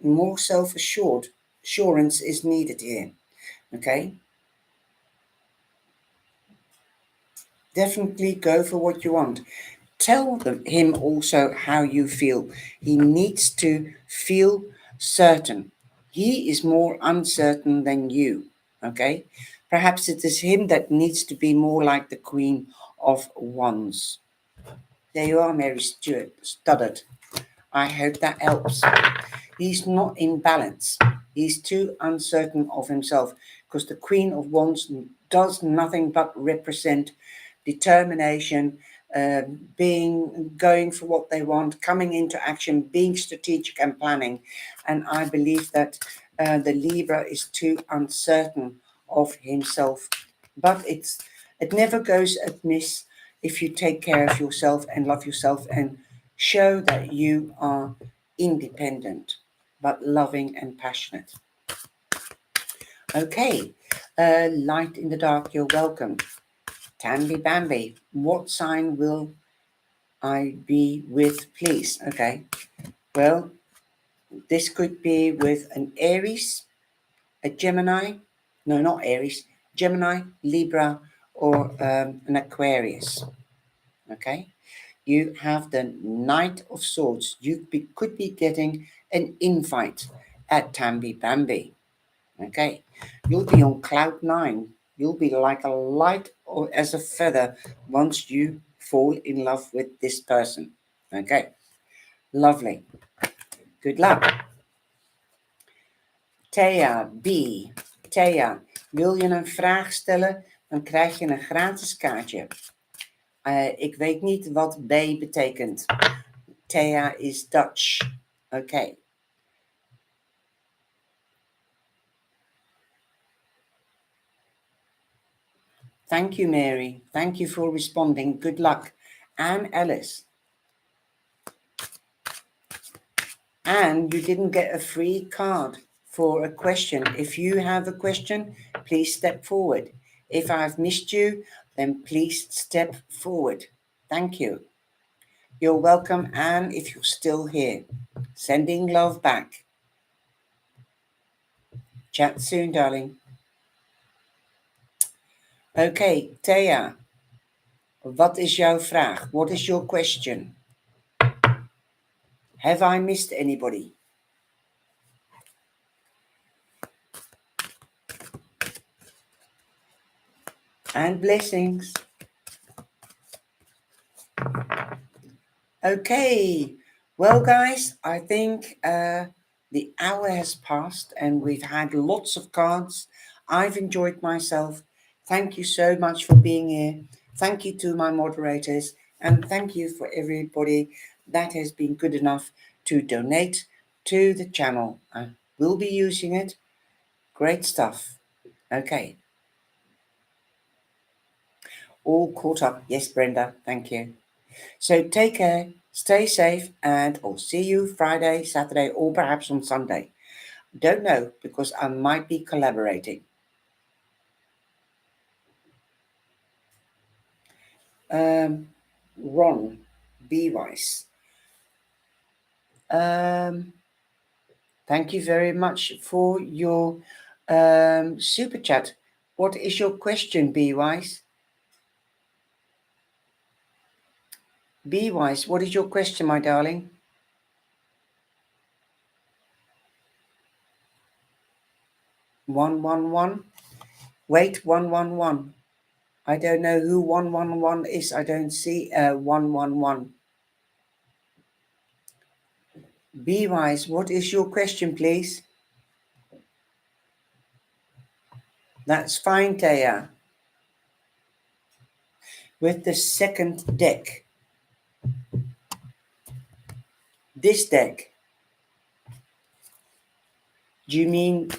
S1: More assurance is needed here. Okay, definitely go for what you want. Tell him also how you feel. He needs to feel certain. He is more uncertain than you. Okay, perhaps it is him that needs to be more like the Queen of Wands. There you are, Mary Stuart Studdard. I hope that helps. He's not in balance. He's too uncertain of himself because the Queen of Wands does nothing but represent determination, going for what they want, coming into action, being strategic and planning. And I believe that the Libra is too uncertain of himself. But it never goes amiss if you take care of yourself and love yourself and show that you are independent but loving and passionate. Okay, light in the dark, you're welcome. Tamby Bambi, what sign will I be with, please? Okay, well, this could be with an Aries, a Gemini, no, not Aries, Gemini, Libra, or an Aquarius. Okay, you have the Knight of Swords. You could be getting an invite at Tamby Bambi. Okay, you'll be on cloud nine. You'll be like a light or as a feather once you fall in love with this person. Okay, lovely. Good luck. Thea B. Thea, wil je een vraag stellen? Dan krijg je een gratis kaartje. Ik weet niet wat B betekent. Thea is Dutch. Okay. Thank you, Mary. Thank you for responding. Good luck. Anne Ellis. And you didn't get a free card for a question. If you have a question, please step forward. If I've missed you, then please step forward. Thank you. You're welcome, Anne, if you're still here. Sending love back. Chat soon, darling. Okay, Thea. Wat is jouw vraag? What is your question? Have I missed anybody? And blessings. Okay, well, guys, I think the hour has passed and we've had lots of cards. I've enjoyed myself. Thank you so much for being here. Thank you to my moderators, and thank you for everybody that has been good enough to donate to the channel. I will be using it. Great stuff. Okay. All caught up. Yes, Brenda. Thank you. So take care, stay safe, and I'll see you Friday, Saturday, or perhaps on Sunday. Don't know, because I might be collaborating. Ron B. Weiss. Thank you very much for your super chat. What is your question, B. Weiss? Be wise. What is your question, my darling? One. Wait, 111. I don't know who 111 is. I don't see 111. Be wise. What is your question, please? That's fine, Taya. With the second deck. This deck. Do you mean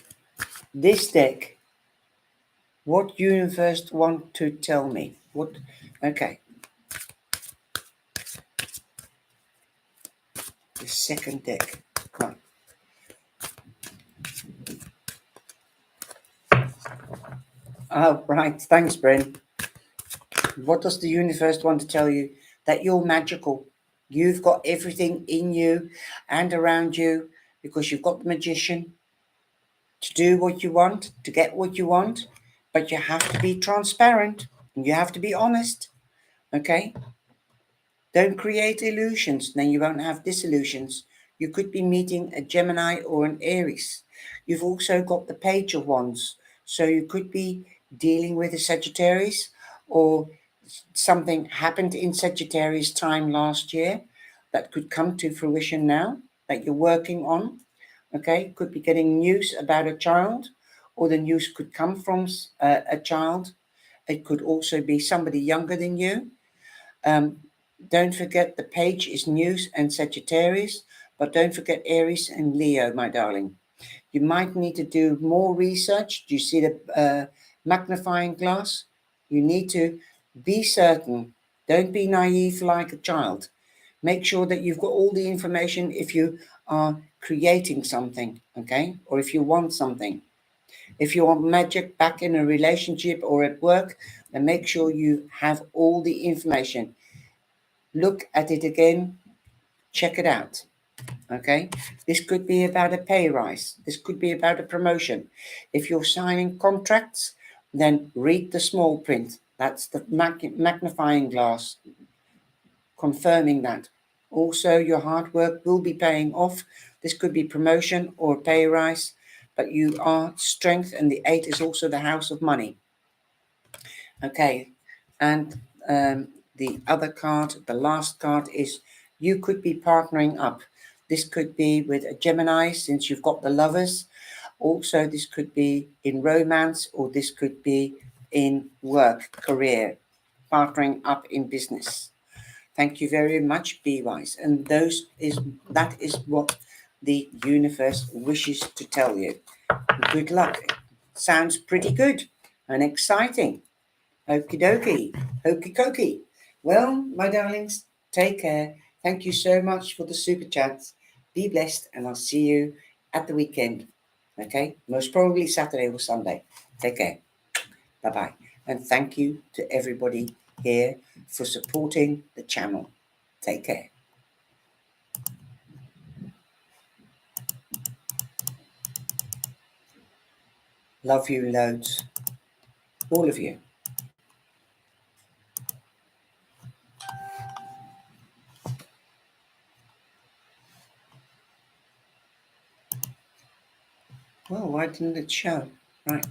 S1: this deck? What universe want to tell me? What? Okay. The second deck. Right. Oh, right. Thanks, Bryn. What does the universe want to tell you? That you're magical. You've got everything in you and around you because you've got the magician to do what you want, to get what you want, but you have to be transparent and you have to be honest. Okay? Don't create illusions, then you won't have disillusions. You could be meeting a Gemini or an Aries. You've also got the Page of Wands, so you could be dealing with a Sagittarius, or something happened in Sagittarius time last year that could come to fruition now that you're working on. Okay, could be getting news about a child, or the news could come from a child. It could also be somebody younger than you. um, don't forget the page is news and Sagittarius, but don't forget Aries and Leo, my darling. You might need to do more research. Do you see the magnifying glass? You need to be certain. Don't be naive like a child. Make sure that you've got all the information if you are creating something, okay? Or if you want something. If you want magic back in a relationship or at work, then make sure you have all the information. Look at it again, check it out. Okay, this could be about a pay rise, this could be about a promotion. If you're signing contracts, then read the small print. That's the magnifying glass confirming that. Also, your hard work will be paying off. This could be promotion or pay rise, but you are strength, and the 8 is also the house of money. Okay, and the other card, the last card, is you could be partnering up. This could be with a Gemini, since you've got the lovers. Also, this could be in romance, or this could be in work, career, partnering up in business. Thank you very much, Be Wise. And that is what the universe wishes to tell you. Good luck. Sounds pretty good and exciting. Okie dokie. Hokey cokey. Well, my darlings, take care. Thank you so much for the super chats. Be blessed, and I'll see you at the weekend. Okay? Most probably Saturday or Sunday. Take care. Bye bye. And thank you to everybody here for supporting the channel. Take care. Love you loads. All of you. Well, why didn't it show? Right.